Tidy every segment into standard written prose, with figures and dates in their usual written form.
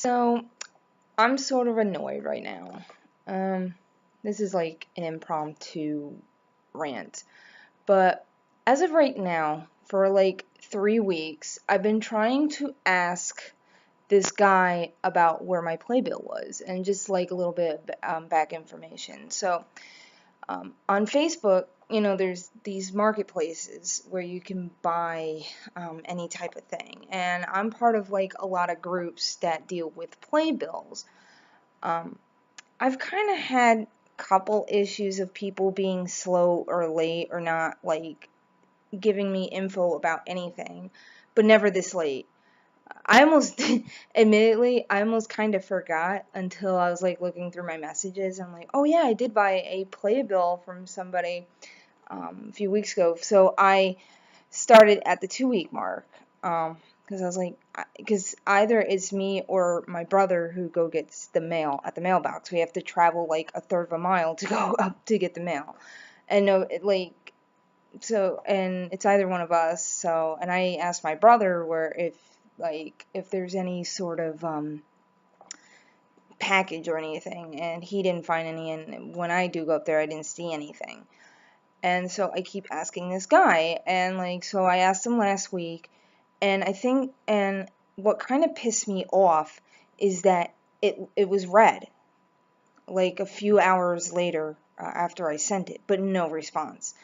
So, I'm sort of annoyed right now. This is like an impromptu rant. But as of right now, for like 3 weeks, I've been trying to ask this guy about where my playbill was and just like a little bit of back information. So, on Facebook, there's these marketplaces where you can buy any type of thing. And I'm part of like a lot of groups that deal with playbills. Um, I've kind of had a couple issues of people being slow or late or not like giving me info about anything, but never this late. I almost, admittedly, I almost kind of forgot until I was like looking through my messages. I'm like, oh yeah, I did buy a playbill from somebody a few weeks ago. So I started at the 2 week mark. Because I was like, because either it's me or my brother who go gets the mail at the mailbox. We have to travel like a third of a mile to go up to get the mail, and no, and it's either one of us. So, and I asked my brother where if there's any sort of package or anything, and he didn't find any. And when I do go up there, I didn't see anything. And so I keep asking this guy, and so I asked him last week, and what kind of pissed me off is that it was read like a few hours later after I sent it, but no response.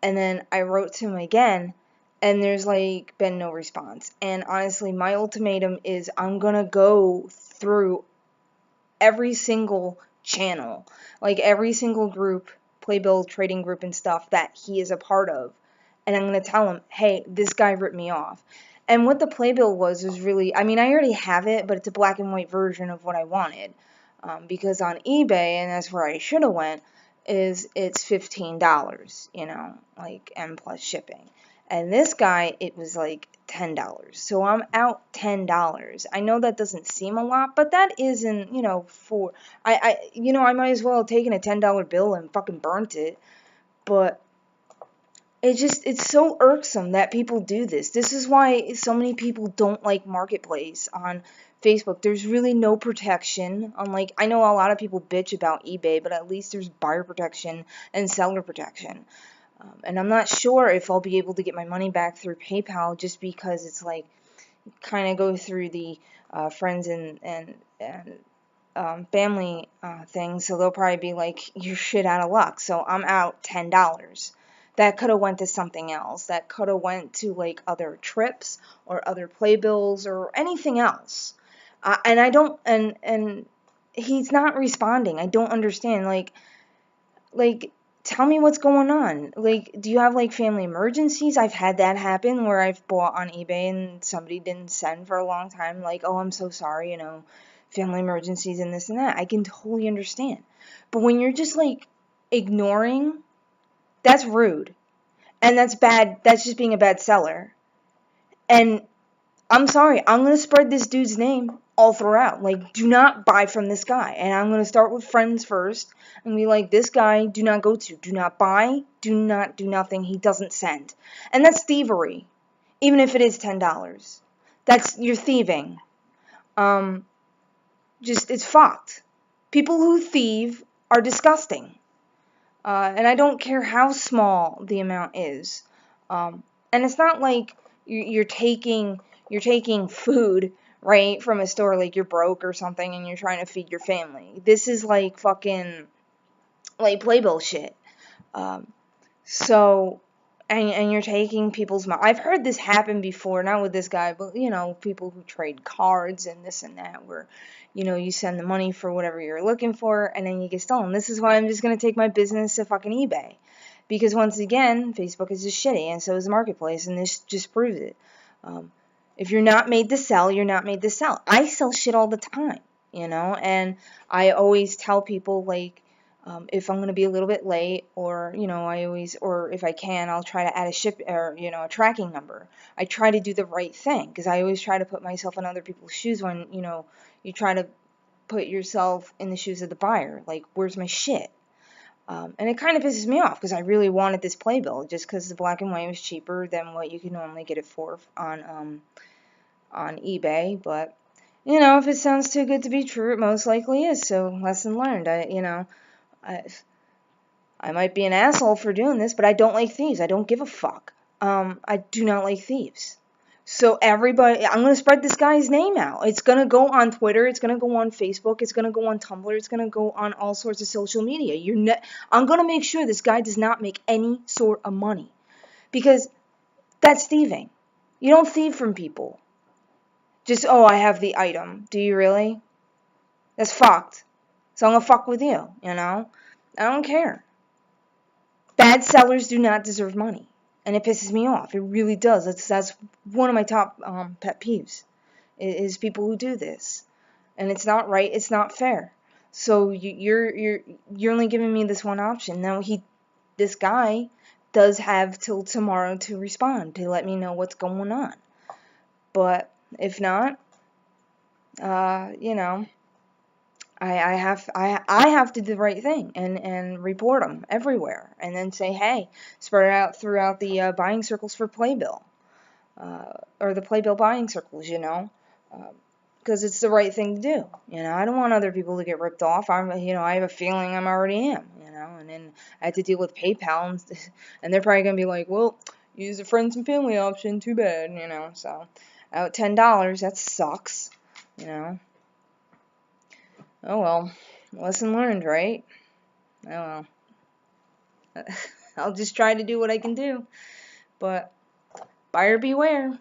And then I wrote to him again, and there's like been no response. And honestly, my ultimatum is I'm gonna go through every single channel, like every single group, playbill trading group and stuff that he is a part of, and I'm gonna tell him, hey, this guy ripped me off. And what the playbill was really, I mean, I already have it, but it's a black and white version of what I wanted. Because on eBay, and that's where I should have went, it's $15, like and plus shipping. And this guy, it was like $10. So I'm out $10. I know that doesn't seem a lot, but that isn't, for I might as well have taken a $10 bill and fucking burnt it. But it's so irksome that people do this. This is why so many people don't like Marketplace on Facebook. There's really no protection. Unlike, I know a lot of people bitch about eBay, but at least there's buyer protection and seller protection. And I'm not sure if I'll be able to get my money back through PayPal, just because it's like kind of go through the friends and family thing. So they'll probably be like, you're shit out of luck. So I'm out $10. That could have went to something else. That could have went to like other trips or other playbills or anything else. And I don't, and he's not responding. I don't understand. Like, tell me what's going on. Like, do you have like family emergencies? I've had that happen where I've bought on eBay and somebody didn't send for a long time. Like, oh, I'm so sorry, family emergencies and this and that. I can totally understand. But when you're just like ignoring, that's rude. And that's bad. That's just being a bad seller. And I'm sorry, I'm going to spread this dude's name all throughout. Like, do not buy from this guy. And I'm going to start with friends first and be like, this guy, do not go to. Do not buy. Do not do nothing. He doesn't send. And that's thievery. Even if it is $10. You're thieving. It's fucked. People who thieve are disgusting. And I don't care how small the amount is. And it's not like you're taking food, right, from a store, like you're broke or something and you're trying to feed your family. This is like fucking like playbill shit. So and you're taking people's money. I've heard this happen before, not with this guy, but people who trade cards and this and that, where you send the money for whatever you're looking for and then you get stolen. This is why I'm just gonna take my business to fucking eBay, because once again, Facebook is just shitty, and so is the marketplace, and this just proves it. If you're not made to sell, you're not made to sell. I sell shit all the time, and I always tell people, like, if I'm going to be a little bit late, or, or if I can, I'll try to add a ship or, a tracking number. I try to do the right thing, because I always try to put myself in other people's shoes when, you try to put yourself in the shoes of the buyer. Like, where's my shit? And it kind of pisses me off, because I really wanted this playbill, just because the black and white was cheaper than what you can normally get it for on eBay. But if it sounds too good to be true, it most likely is. So lesson learned. I might be an asshole for doing this, but I don't like thieves. I don't give a fuck. I do not like thieves. So everybody, I'm going to spread this guy's name out. It's going to go on Twitter. It's going to go on Facebook. It's going to go on Tumblr. It's going to go on all sorts of social media. I'm going to make sure this guy does not make any sort of money. Because that's thieving. You don't thieve from people. Just, oh, I have the item. Do you really? That's fucked. So I'm going to fuck with you, I don't care. Bad sellers do not deserve money. And it pisses me off. It really does. That's one of my top pet peeves, is people who do this. And it's not right. It's not fair. So you're only giving me this one option. Now this guy does have till tomorrow to respond, to let me know what's going on. But if not, I have to do the right thing and report them everywhere, and then say, hey, spread it out throughout the buying circles for Playbill, or the Playbill buying circles, because it's the right thing to do. I don't want other people to get ripped off. I have a feeling I already am, and then I had to deal with PayPal, and they're probably gonna be like, well, use the friends and family option, too bad, so out $10, that sucks, Oh well, lesson learned, right? Oh well. I'll just try to do what I can do. But buyer beware.